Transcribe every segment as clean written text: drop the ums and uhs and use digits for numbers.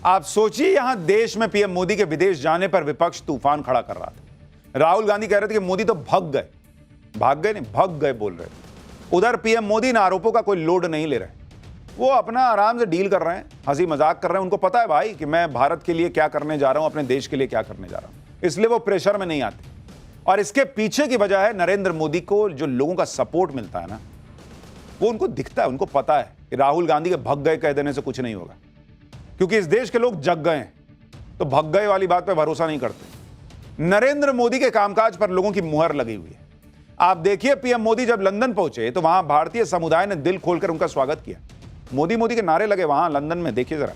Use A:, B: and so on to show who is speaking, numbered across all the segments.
A: आप सोचिए, यहां देश में पीएम मोदी के विदेश जाने पर विपक्ष तूफान खड़ा कर रहा था। राहुल गांधी कह रहे थे कि मोदी तो भाग गए नहीं, भाग गए बोल रहे थे। उधर पीएम मोदी इन आरोपों का कोई लोड नहीं ले रहे, वो अपना आराम से डील कर रहे हैं, हंसी मजाक कर रहे हैं। उनको पता है भाई कि मैं भारत के लिए क्या करने जा रहा हूं, अपने देश के लिए क्या करने जा रहा हूं, इसलिए वो प्रेशर में नहीं आते। और इसके पीछे की वजह है नरेंद्र मोदी को जो लोगों का सपोर्ट मिलता है ना, वो उनको दिखता है, उनको पता है कि राहुल गांधी के भग गए कह देने से कुछ नहीं होगा, क्योंकि इस देश के लोग जग गए हैं, तो भग गए वाली बात पे भरोसा नहीं करते। नरेंद्र मोदी के कामकाज पर लोगों की मुहर लगी हुई है। आप देखिए, पीएम मोदी जब लंदन पहुंचे तो वहां भारतीय समुदाय ने दिल खोलकर उनका स्वागत किया। मोदी मोदी के नारे लगे वहां लंदन में, देखिए जरा।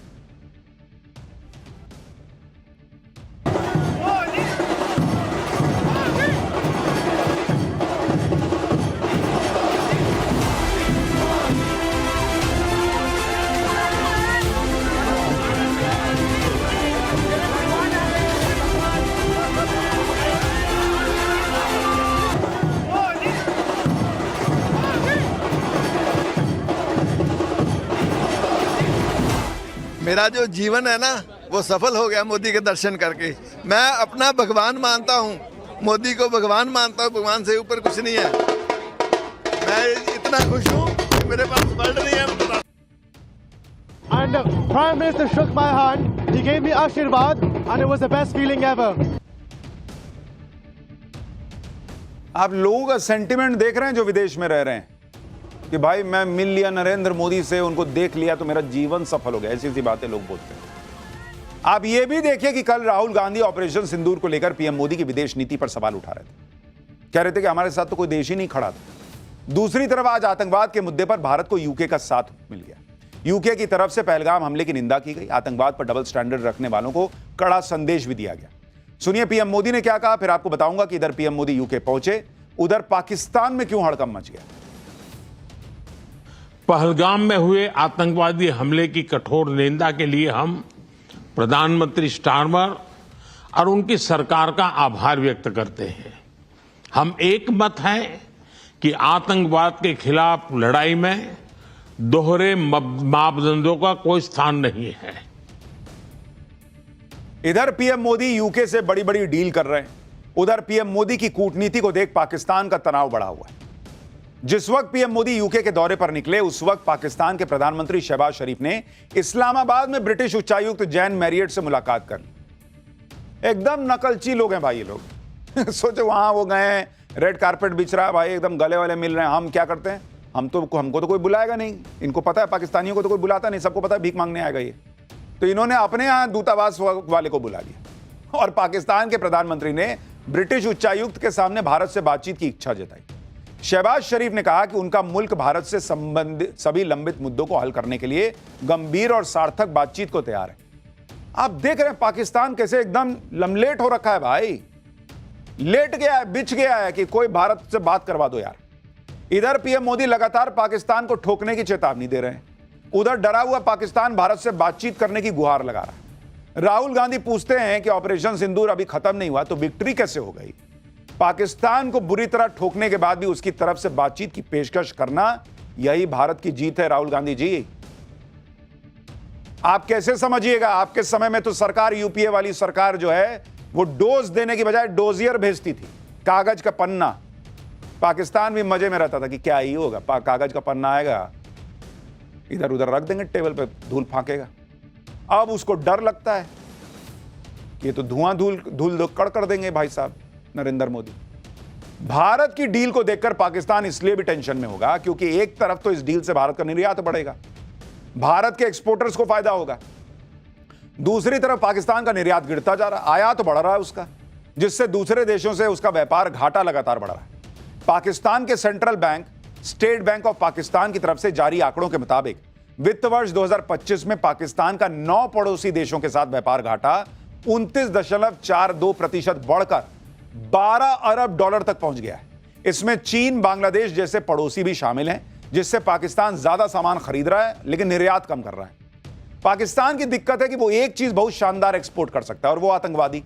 B: मेरा जो जीवन है ना वो सफल हो गया मोदी के दर्शन करके। मैं अपना भगवान मानता हूँ, मोदी को भगवान मानता हूँ, भगवान से ऊपर कुछ नहीं है। मैं इतना खुश हूँ कि मेरे पास वर्ड नहीं है।
C: And the Prime Minister shook my hand, he gave me Ashirwad and it was the best feeling ever.
A: आप लोगों का सेंटिमेंट देख रहे हैं जो विदेश में रह रहे हैं कि भाई मैं मिल लिया नरेंद्र मोदी से, उनको देख लिया तो मेरा जीवन सफल हो गया, ऐसी सी बातें लोग बोलते हैं। आप ये भी देखिए कि कल राहुल गांधी ऑपरेशन सिंदूर को लेकर पीएम मोदी की विदेश नीति पर सवाल उठा रहे थे, कह रहे थे कि हमारे साथ तो कोई देश ही नहीं खड़ा था। दूसरी तरफ आज आतंकवाद के मुद्दे पर भारत को यूके का साथ मिल गया। यूके की तरफ से पहलगाम हमले की निंदा की गई, आतंकवाद पर डबल स्टैंडर्ड रखने वालों को कड़ा संदेश भी दिया गया। सुनिए पीएम मोदी ने क्या कहा, फिर आपको बताऊंगा कि इधर पीएम मोदी यूके पहुंचे, उधर पाकिस्तान में क्यों हड़कंप मच गया।
D: पहलगाम में हुए आतंकवादी हमले की कठोर निंदा के लिए हम प्रधानमंत्री स्टारमर और उनकी सरकार का आभार व्यक्त करते हैं। हम एक मत हैं कि आतंकवाद के खिलाफ लड़ाई में दोहरे मापदंडों का कोई स्थान नहीं है।
A: इधर पीएम मोदी यूके से बड़ी बड़ी डील कर रहे हैं, उधर पीएम मोदी की कूटनीति को देख पाकिस्तान का तनाव बढ़ा हुआ है। जिस वक्त पीएम मोदी यूके के दौरे पर निकले, उस वक्त पाकिस्तान के प्रधानमंत्री शहबाज शरीफ ने इस्लामाबाद में ब्रिटिश उच्चायुक्त जैन मैरियट से मुलाकात कर ली। एकदम नकलची लोग हैं भाई ये लोग। सोचो वहां वो गए, रेड कारपेट बिछ रहा है भाई, एकदम गले वाले मिल रहे हैं। हम क्या करते हैं, हमको तो कोई बुलाएगा नहीं। इनको पता है पाकिस्तानियों को तो कोई बुलाता नहीं, सबको पता है भीख मांगने आएगा ये। तो इन्होंने अपने यहां दूतावास वाले को बुला लिया और पाकिस्तान के प्रधानमंत्री ने ब्रिटिश उच्चायुक्त के सामने भारत से बातचीत की इच्छा जताई। शहबाज शरीफ ने कहा कि उनका मुल्क भारत से संबंधित सभी लंबित मुद्दों को हल करने के लिए गंभीर और सार्थक बातचीत को तैयार है। आप देख रहे हैं पाकिस्तान कैसे एकदम लमलेट हो रखा है भाई, लेट गया है, बिछ गया है कि कोई भारत से बात करवा दो यार। इधर पीएम मोदी लगातार पाकिस्तान को ठोकने की चेतावनी दे रहे हैं, उधर डरा हुआ पाकिस्तान भारत से बातचीत करने की गुहार लगा रहा है। राहुल गांधी पूछते हैं कि ऑपरेशन सिंदूर अभी खत्म नहीं हुआ तो विक्ट्री कैसे हो गई। पाकिस्तान को बुरी तरह ठोकने के बाद भी उसकी तरफ से बातचीत की पेशकश करना, यही भारत की जीत है राहुल गांधी जी। आप कैसे समझिएगा, आपके समय में तो सरकार, यूपीए वाली सरकार जो है, वो डोज देने की बजाय डोजियर भेजती थी, कागज का पन्ना। पाकिस्तान भी मजे में रहता था कि क्या ही होगा, कागज का पन्ना आएगा, इधर उधर रख देंगे टेबल पे, धूल फांकेगा। अब उसको डर लगता है कि ये तो धुआं धूल कड़ कर देंगे भाई साहब नरेंद्र मोदी। भारत की डील को देखकर पाकिस्तान इसलिए भी टेंशन में होगा क्योंकि एक तरफ तो इस डील से भारत का निर्यात बढ़ेगा, भारत के एक्सपोर्टर्स को फायदा होगा, दूसरी तरफ पाकिस्तान का निर्यात गिरता जा रहा है, आयात बढ़ रहा है उसका, जिससे दूसरे देशों से उसका व्यापार घाटा लगातार बढ़ रहा है। पाकिस्तान के central bank state bank of Pakistan की तरफ से जारी आंकड़ों के मुताबिक वित्त वर्ष 2025 में पाकिस्तान का 9 पड़ोसी देशों के साथ व्यापार घाटा 29.42% बढ़कर 12 अरब डॉलर तक पहुंच गया है। इसमें चीन, बांग्लादेश जैसे पड़ोसी भी शामिल हैं, जिससे पाकिस्तान ज्यादा सामान खरीद रहा है लेकिन निर्यात कम कर रहा है। पाकिस्तान की दिक्कत है कि वो एक चीज बहुत शानदार एक्सपोर्ट कर सकता है और वो आतंकवादी।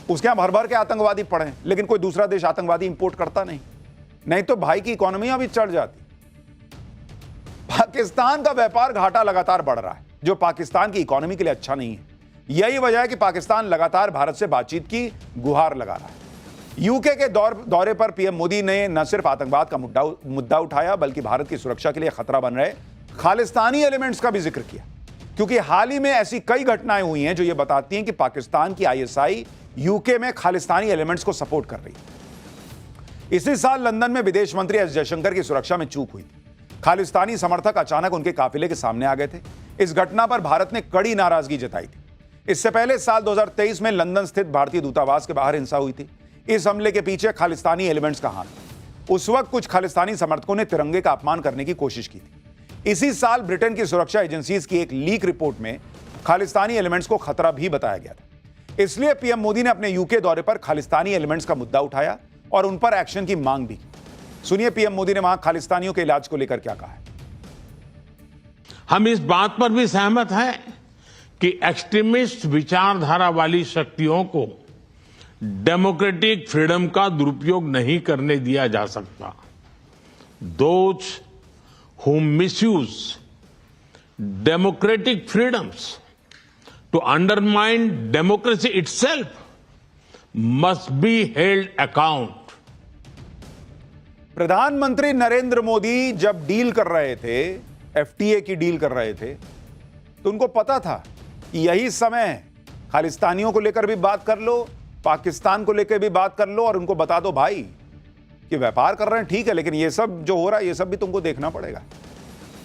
A: उसके यहां भर भर के आतंकवादी पड़े हैं, लेकिन कोई दूसरा देश आतंकवादी इंपोर्ट करता नहीं तो भाई की इकोनॉमी भी चढ़ जाती। पाकिस्तान का व्यापार घाटा लगातार बढ़ रहा है, जो पाकिस्तान की इकोनॉमी के लिए अच्छा नहीं है। यही वजह है कि पाकिस्तान लगातार भारत से बातचीत की गुहार लगा रहा है। यूके के दौरे पर पीएम मोदी ने न सिर्फ आतंकवाद का मुद्दा उठाया, बल्कि भारत की सुरक्षा के लिए खतरा बन रहे खालिस्तानी एलिमेंट्स का भी जिक्र किया, क्योंकि हाल ही में ऐसी कई घटनाएं हुई हैं जो ये बताती हैं कि पाकिस्तान की आईएसआई यूके में खालिस्तानी एलिमेंट्स को सपोर्ट कर रही है। इसी साल लंदन में विदेश मंत्री एस जयशंकर की सुरक्षा में चूक हुई थी। खालिस्तानी समर्थक अचानक उनके काफिले के सामने आ गए थे। इस घटना पर भारत ने कड़ी नाराजगी जताई थी। इससे पहले साल 2023 में लंदन स्थित भारतीय दूतावास के बाहर हिंसा हुई थी। इस हमले के पीछे खालिस्तानी एलिमेंट्स का हाथ। उस वक्त कुछ खालिस्तानी समर्थकों ने तिरंगे का अपमान करने की कोशिश की थी। इसी साल ब्रिटेन की सुरक्षा एजेंसीज की एक लीक रिपोर्ट में खालिस्तानी एलिमेंट्स को खतरा भी बताया गया था। इसलिए पीएम मोदी ने अपने यूके दौरे पर खालिस्तानी एलिमेंट्स का मुद्दा उठाया और उन पर एक्शन की मांग भी की। सुनिए पीएम मोदी ने वहां खालिस्तानियों के इलाज को लेकर क्या कहा है।
D: हम इस बात पर भी सहमत हैं कि एक्सट्रीमिस्ट विचारधारा वाली शक्तियों को डेमोक्रेटिक फ्रीडम का दुरुपयोग नहीं करने दिया जा सकता। Those who misuse democratic freedoms to undermine democracy itself must be held account.
A: प्रधानमंत्री नरेंद्र मोदी जब डील कर रहे थे, एफटीए की डील कर रहे थे, तो उनको पता था कि यही समय है, खालिस्तानियों को लेकर भी बात कर लो, पाकिस्तान को लेकर भी बात कर लो और उनको बता दो भाई कि व्यापार कर रहे हैं ठीक है, लेकिन ये सब जो हो रहा है ये सब भी तुमको देखना पड़ेगा।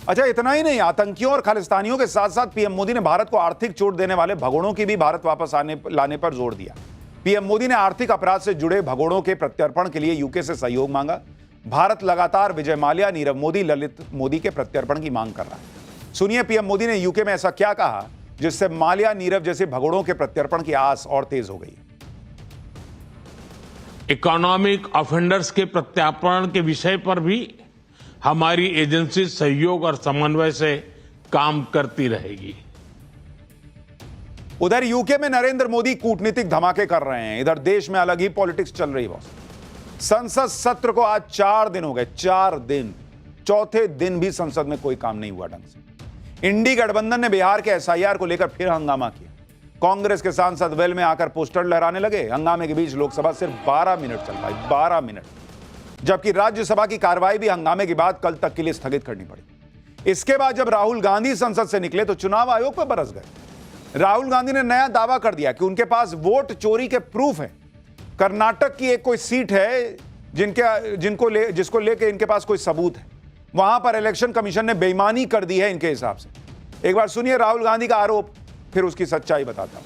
A: अच्छा, इतना ही नहीं, आतंकियों और खालिस्तानियों के साथ साथ पीएम मोदी ने भारत को आर्थिक चोट देने वाले भगोड़ों की भी भारत वापस लाने पर जोर दिया। पीएम मोदी ने आर्थिक अपराध से जुड़े भगोड़ों के प्रत्यर्पण के लिए यूके से सहयोग मांगा। भारत लगातार विजय माल्या, नीरव मोदी, ललित मोदी के प्रत्यर्पण की मांग कर रहा है। सुनिए पीएम मोदी ने यूके में ऐसा क्या कहा जिससे माल्या, नीरव जैसे भगोड़ों के प्रत्यर्पण की आस और तेज हो गई।
D: इकोनॉमिक ऑफेंडर्स के प्रत्यार्पण के विषय पर भी हमारी एजेंसी सहयोग और समन्वय से काम करती रहेगी।
A: उधर यूके में नरेंद्र मोदी कूटनीतिक धमाके कर रहे हैं, इधर देश में अलग ही पॉलिटिक्स चल रही है। संसद सत्र को आज 4 दिन हो गए, 4 दिन। चौथे दिन भी संसद में कोई काम नहीं हुआ ढंग से। इंडी गठबंधन ने बिहार के एसआईआर को लेकर फिर हंगामा किया। कांग्रेस के सांसद वेल में आकर पोस्टर लहराने लगे। हंगामे के बीच लोकसभा सिर्फ 12 मिनट चल पाई, 12 मिनट, जबकि राज्यसभा की कार्रवाई भी हंगामे के बाद कल तक के लिए स्थगित करनी पड़ी। इसके बाद जब राहुल गांधी संसद से निकले तो चुनाव आयोग पर बरस गए। राहुल गांधी ने नया दावा कर दिया कि उनके पास वोट चोरी के प्रूफ हैं। कर्नाटक की एक कोई सीट है जिसको लेके इनके पास कोई सबूत है। वहां पर इलेक्शन कमीशन ने बेईमानी कर दी है इनके हिसाब से। एक बार सुनिए राहुल गांधी का आरोप, फिर उसकी सच्चाई बताता हूं।